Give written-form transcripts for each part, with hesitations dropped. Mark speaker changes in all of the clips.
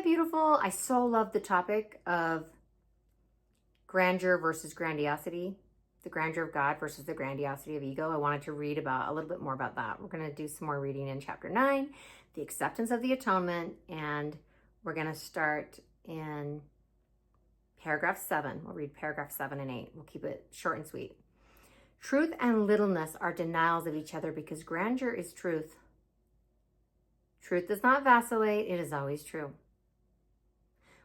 Speaker 1: that beautiful? I so love the topic of grandeur versus grandiosity, the grandeur of God versus the grandiosity of ego. I wanted to read about a little bit more about that. We're going to do some more reading in chapter 9, the acceptance of the atonement, and we're going to start in paragraph 7. We'll read paragraph 7 and 8. We'll keep it short and sweet. Truth and littleness are denials of each other because grandeur is truth. Truth does not vacillate, it is always true.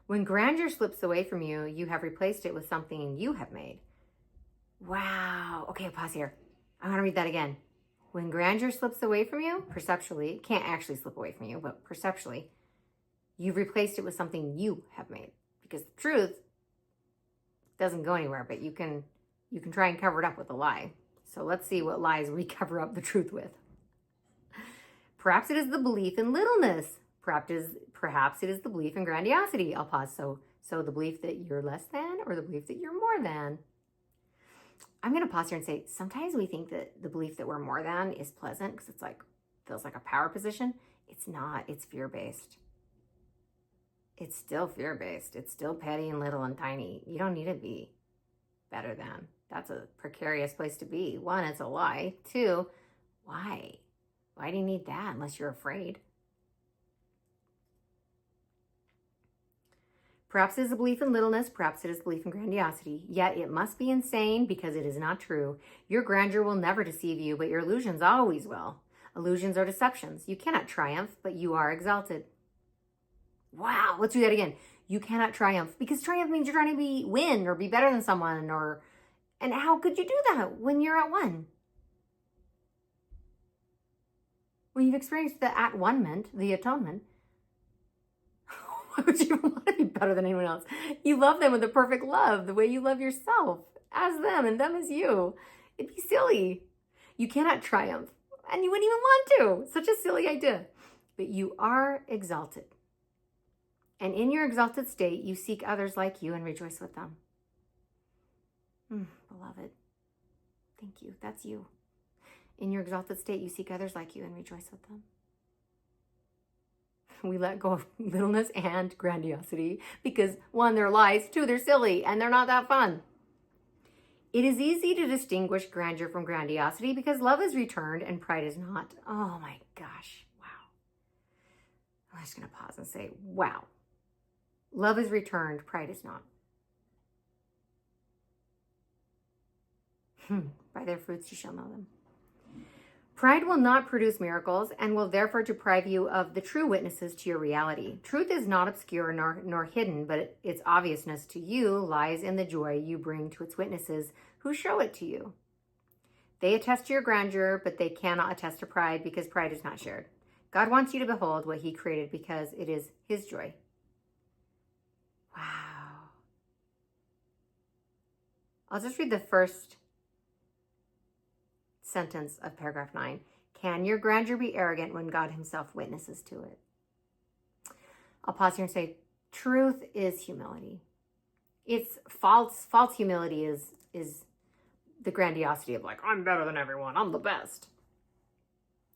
Speaker 1: When grandeur slips away from you, you have replaced it with something you have made. Wow. Okay, pause here. I want to read that again. When grandeur slips away from you, perceptually, it can't actually slip away from you, but perceptually, you've replaced it with something you have made. Because the truth doesn't go anywhere, but you can try and cover it up with a lie. So let's see what lies we cover up the truth with. Perhaps it is the belief in littleness. Perhaps it is the belief in grandiosity. I'll pause. So the belief that you're less than or the belief that you're more than. I'm going to pause here and say, sometimes we think that the belief that we're more than is pleasant because it's like, feels like a power position. It's not. It's fear-based. It's still fear-based. It's still petty and little and tiny. You don't need to be better than. That's a precarious place to be. 1, it's a lie. 2, why? Why do you need that unless you're afraid? Perhaps it is a belief in littleness, perhaps it is a belief in grandiosity, yet it must be insane because it is not true. Your grandeur will never deceive you, but your illusions always will. Illusions are deceptions. You cannot triumph, but you are exalted. Wow, let's do that again. You cannot triumph because triumph means you're trying to win or be better than someone and how could you do that when you're at one? When you've experienced the at-one-ment, the atonement, why would you want to be better than anyone else? You love them with a perfect love, the way you love yourself, as them and them as you. It'd be silly. You cannot triumph, and you wouldn't even want to. Such a silly idea. But you are exalted. And in your exalted state, you seek others like you and rejoice with them. Beloved, thank you. That's you. In your exalted state, you seek others like you and rejoice with them. We let go of littleness and grandiosity because 1, they're lies, 2, they're silly, and they're not that fun. It is easy to distinguish grandeur from grandiosity because love is returned and pride is not. Oh my gosh, wow. I'm just going to pause and say, wow. Love is returned, pride is not. By their fruits you shall know them. Pride will not produce miracles and will therefore deprive you of the true witnesses to your reality. Truth is not obscure nor hidden, but its obviousness to you lies in the joy you bring to its witnesses who show it to you. They attest to your grandeur, but they cannot attest to pride because pride is not shared. God wants you to behold what he created because it is his joy. Wow. I'll just read the first sentence of paragraph 9. Can your grandeur be arrogant when God himself witnesses to it? I'll pause here and say, truth is humility. It's false humility is the grandiosity of like, I'm better than everyone, I'm the best.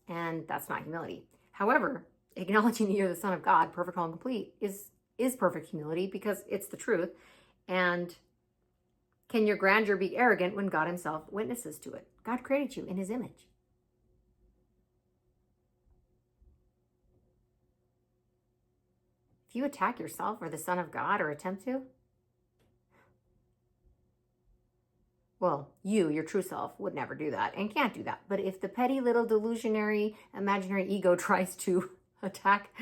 Speaker 1: And that's not humility. However, acknowledging that you're the Son of God, perfect, whole, and complete, is perfect humility because it's the truth. And can your grandeur be arrogant when God himself witnesses to it? God created you in his image. If you attack yourself or the Son of God or attempt to, well, your true self would never do that and can't do that. But if the petty little delusionary imaginary ego tries to attack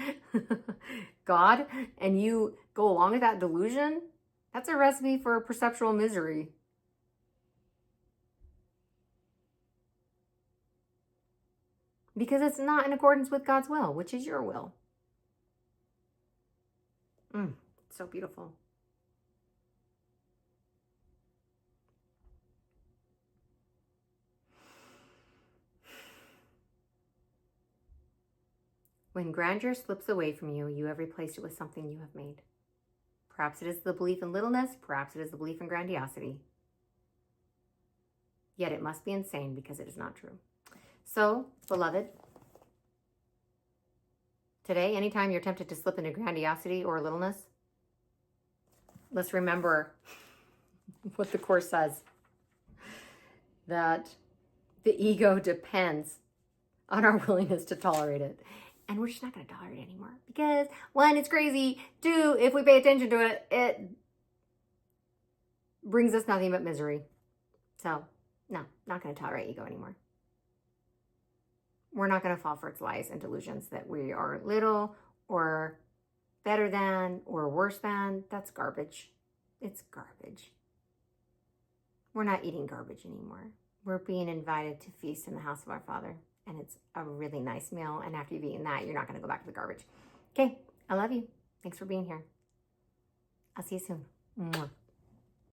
Speaker 1: God and you go along with that delusion, that's a recipe for perceptual misery. Because it's not in accordance with God's will, which is your will. So beautiful. When grandeur slips away from you, you have replaced it with something you have made. Perhaps it is the belief in littleness, perhaps it is the belief in grandiosity. Yet it must be insane because it is not true. So, beloved, Today, anytime you're tempted to slip into grandiosity or littleness, let's remember what the Course says, that the ego depends on our willingness to tolerate it. And we're just not going to tolerate it anymore. Because one, it's crazy. Two, if we pay attention to it, it brings us nothing but misery. So, no, not going to tolerate ego anymore. We're not going to fall for its lies and delusions that we are little or better than or worse than. That's garbage. It's garbage. We're not eating garbage anymore. We're being invited to feast in the house of our Father. And it's a really nice meal. And after you've eaten that, you're not going to go back to the garbage. Okay, I love you. Thanks for being here. I'll see you soon. Mwah.